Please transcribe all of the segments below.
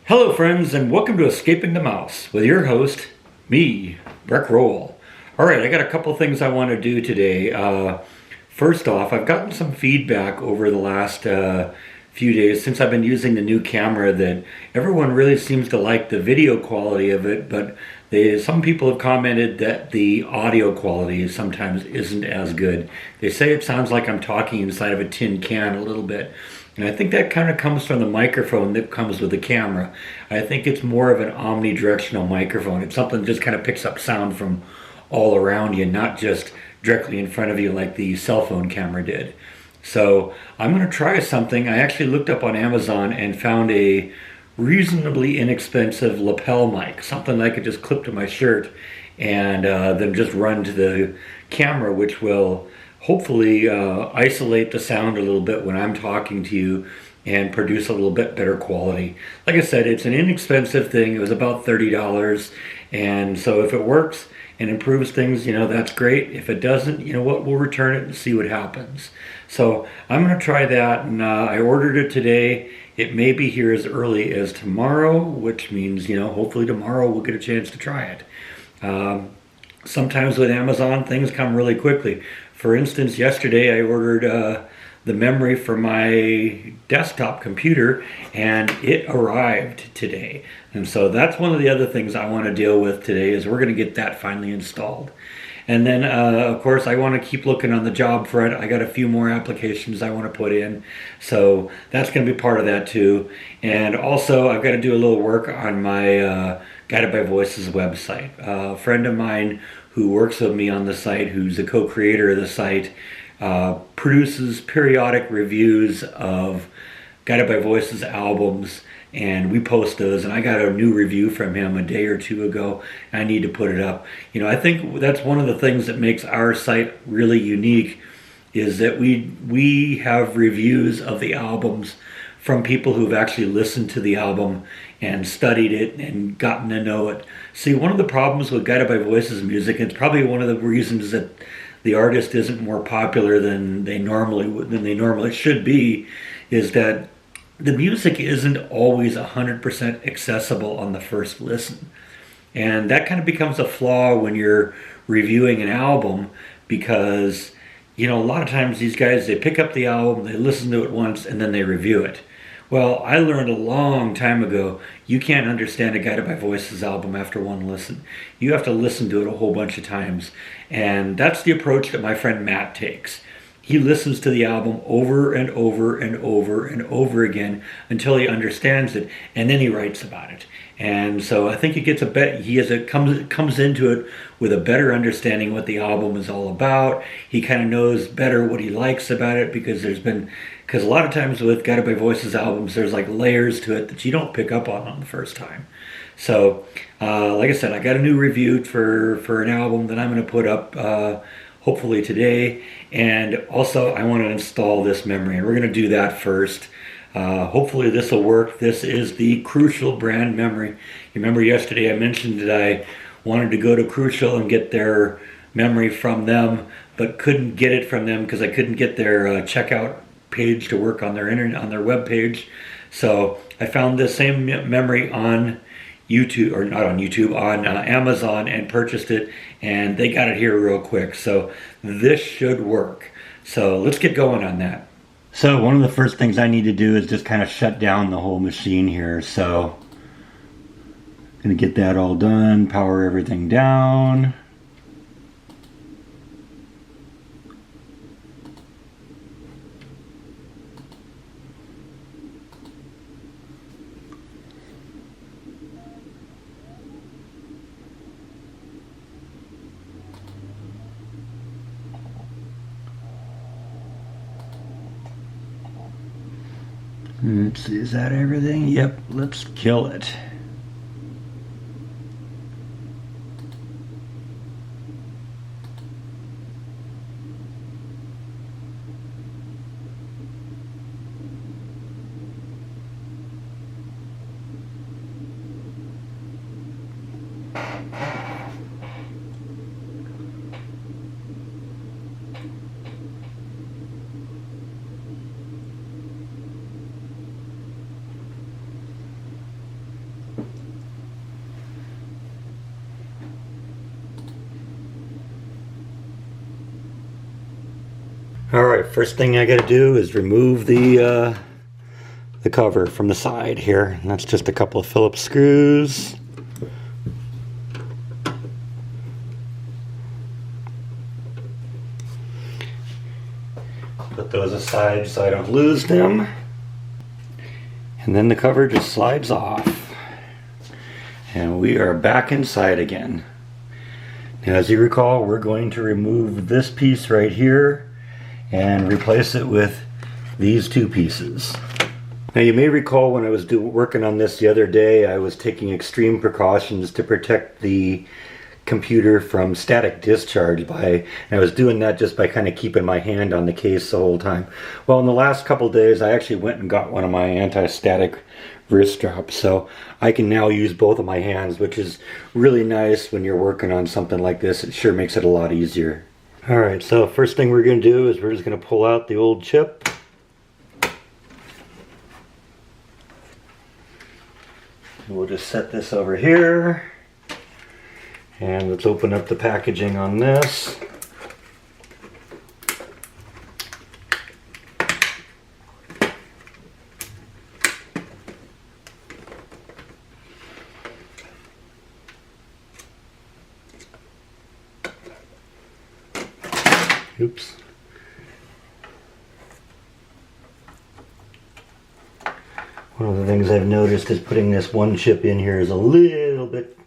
Hello friends, and welcome to Escaping the Mouse with your host, me, Breck Roll. Alright, I got a couple things I want to do today. First off, I've gotten some feedback over the last few days since I've been using the new camera that everyone really seems to like the video quality of it, but some people have commented that the audio quality sometimes isn't as good. They say it sounds like I'm talking inside of a tin can a little bit. And I think that kind of comes from the microphone that comes with the camera. I think it's more of an omnidirectional microphone. It's something that just kind of picks up sound from all around you, not just directly in front of you like the cell phone camera did. So I'm going to try something. I actually looked up on Amazon and found a reasonably inexpensive lapel mic, something I could just clip to my shirt and then just run to the camera, which will hopefully isolate the sound a little bit when I'm talking to you and produce a little bit better quality. Like I said, it's an inexpensive thing. It was about $30, and so if it works and improves things, that's great. If it doesn't, we'll return it and see what happens. So I'm going to try that, and I ordered it today. It may be here as early as tomorrow, which means, hopefully tomorrow we'll get a chance to try it. Sometimes with Amazon, things come really quickly. For instance, yesterday I ordered the memory for my desktop computer, and it arrived today. And so that's one of the other things I want to deal with today, is we're going to get that finally installed. And then, of course, I want to keep looking on the job front. I got a few more applications I want to put in. So that's going to be part of that too. And also, I've got to do a little work on my Guided by Voices website. A friend of mine who works with me on the site, who's a co-creator of the site, produces periodic reviews of Guided by Voices albums, and we post those, and I got a new review from him a day or two ago. I need to put it up. I think that's one of the things that makes our site really unique, is that we have reviews of the albums from people who've actually listened to the album and studied it and gotten to know it. See, one of the problems with Guided by Voices music, and it's probably one of the reasons that the artist isn't more popular than they normally should be, is that the music isn't always 100% accessible on the first listen. And that kind of becomes a flaw when you're reviewing an album, because a lot of times these guys, they pick up the album, they listen to it once, and then they review it. Well, I learned a long time ago, you can't understand a Guided by Voices album after one listen. You have to listen to it a whole bunch of times. And that's the approach that my friend Matt takes. He listens to the album over and over and over and over again until he understands it, and then he writes about it. And so I think comes into it with a better understanding what the album is all about. He kind of knows better what he likes about it, because a lot of times with Guided by Voices albums, there's like layers to it that you don't pick up on the first time. So, like I said, I got a new review for an album that I'm going to put up hopefully today. And also, I want to install this memory, and we're going to do that first. Hopefully this will work. This is the Crucial brand memory. You remember yesterday I mentioned that I wanted to go to Crucial and get their memory from them, but couldn't get it from them because I couldn't get their checkout page to work on their web page. So I found the same memory on YouTube, or not on YouTube, on Amazon, and purchased it, and they got it here real quick. So this should work. So let's get going on that. So one of the first things I need to do is just kind of shut down the whole machine here. So I'm going to get that all done, power everything down. Let's see, is that everything? Yep, let's kill it. Alright, first thing I gotta do is remove the cover from the side here. And that's just a couple of Phillips screws. Put those aside so I don't lose them. And then the cover just slides off. And we are back inside again. Now, as you recall, we're going to remove this piece right here and replace it with these two pieces. Now, you may recall when I was working on this the other day, I was taking extreme precautions to protect the computer from static discharge and I was doing that just by kind of keeping my hand on the case the whole time. Well, in the last couple days, I actually went and got one of my anti-static wrist straps, so I can now use both of my hands, which is really nice when you're working on something like this. It sure makes it a lot easier. Alright, so first thing we're going to do is we're just going to pull out the old chip. We'll just set this over here. And let's open up the packaging on this. Oops. One of the things I've noticed is putting this one chip in here is a little bit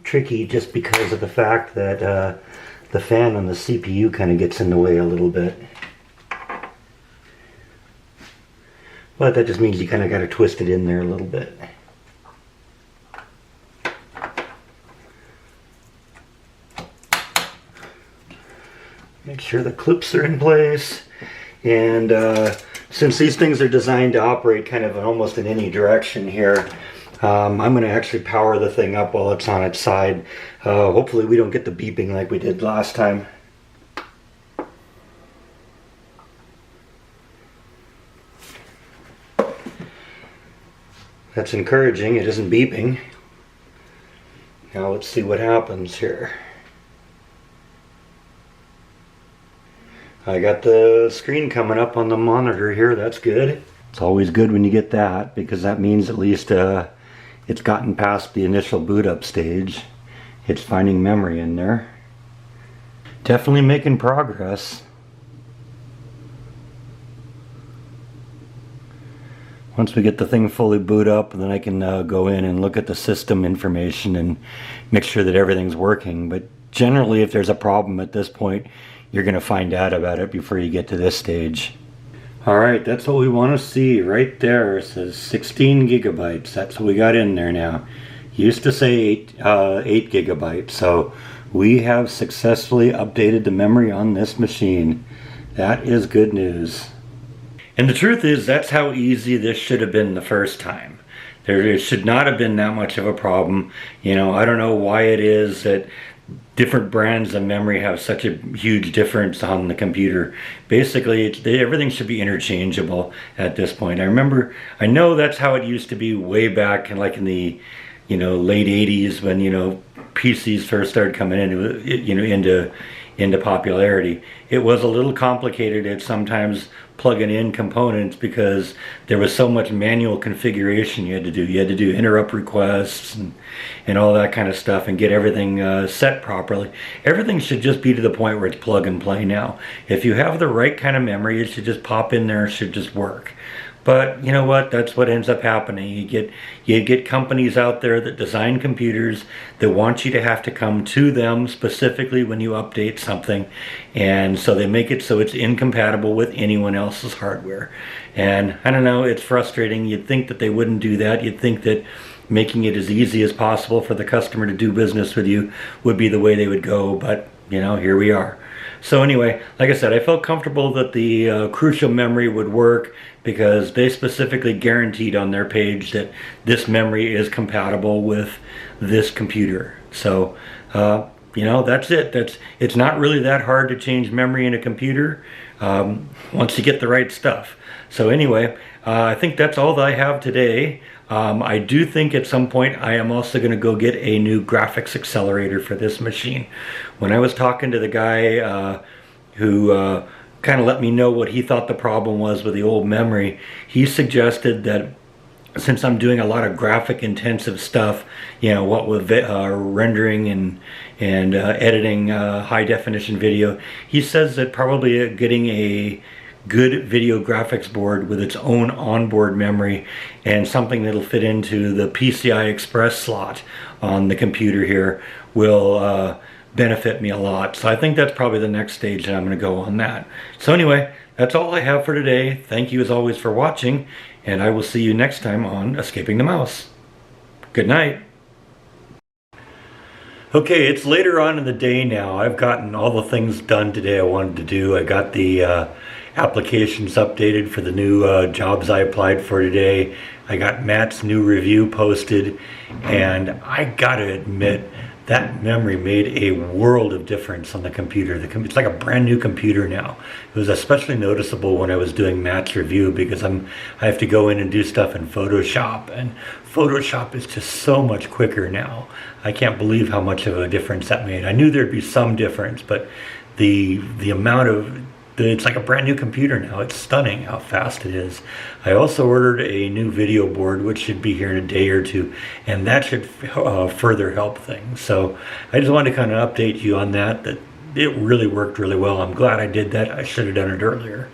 tricky just because of the fact that the fan on the CPU kind of gets in the way a little bit. But that just means you kind of got to twist it in there a little bit. Make sure the clips are in place, and since these things are designed to operate kind of almost in any direction here, I'm going to actually power the thing up while it's on its side. Hopefully we don't get the beeping like we did last time. That's encouraging, it isn't beeping. Now let's see what happens here. I got the screen coming up on the monitor here, that's good. It's always good when you get that, because that means at least it's gotten past the initial boot up stage. It's finding memory in there. Definitely making progress. Once we get the thing fully boot up, then I can go in and look at the system information and make sure that everything's working. But generally, if there's a problem at this point, you're going to find out about it before you get to this stage. Alright, that's what we want to see right there. It says 16 gigabytes. That's what we got in there now. Used to say 8 gigabytes. So we have successfully updated the memory on this machine. That is good news. And the truth is, that's how easy this should have been the first time. It should not have been that much of a problem. You know, I don't know why it is that different brands of memory have such a huge difference on the computer. Basically, everything should be interchangeable at this point. I know that's how it used to be way back in the late 80s when PCs first started coming into popularity. It was a little complicated at sometimes plugging in components because there was so much manual configuration you had to do. You had to do interrupt requests and all that kind of stuff and get everything set properly. Everything should just be to the point where it's plug and play now. If you have the right kind of memory, it should just pop in there, it should just work. But you know what? That's what ends up happening. You get companies out there that design computers that want you to have to come to them specifically when you update something, and so they make it so it's incompatible with anyone else's hardware. And I don't know, it's frustrating. You'd think that they wouldn't do that. You'd think that making it as easy as possible for the customer to do business with you would be the way they would go, but here we are. So anyway, like I said, I felt comfortable that the crucial memory would work because they specifically guaranteed on their page that this memory is compatible with this computer. So, that's it. It's not really that hard to change memory in a computer once you get the right stuff. So anyway, I think that's all that I have today. I do think at some point I am also going to go get a new graphics accelerator for this machine. When I was talking to the guy who kind of let me know what he thought the problem was with the old memory. He suggested that since I'm doing a lot of graphic intensive stuff, you know, what with rendering and editing high definition video, he says that probably getting a good video graphics board with its own onboard memory and something that'll fit into the PCI Express slot on the computer here will benefit me a lot. So I think that's probably the next stage that I'm going to go on that. So anyway, that's all I have for today. Thank you as always for watching, and I will see you next time on Escaping the Mouse. Good night. Okay, it's later on in the day now. I've gotten all the things done today I wanted to do. I got the applications updated for the new jobs I applied for today. I got Matt's new review posted, and I gotta admit, that memory made a world of difference on the computer. It's like a brand new computer now. It was especially noticeable when I was doing Matt's review because I have to go in and do stuff in Photoshop, and Photoshop is just so much quicker now. I can't believe how much of a difference that made. I knew there'd be some difference, but the amount of it's like a brand new computer now. It's stunning how fast it is. I also ordered a new video board, which should be here in a day or two, and that should further help things. So I just wanted to kind of update you on that it really worked really well. I'm glad I did that. I should have done it earlier.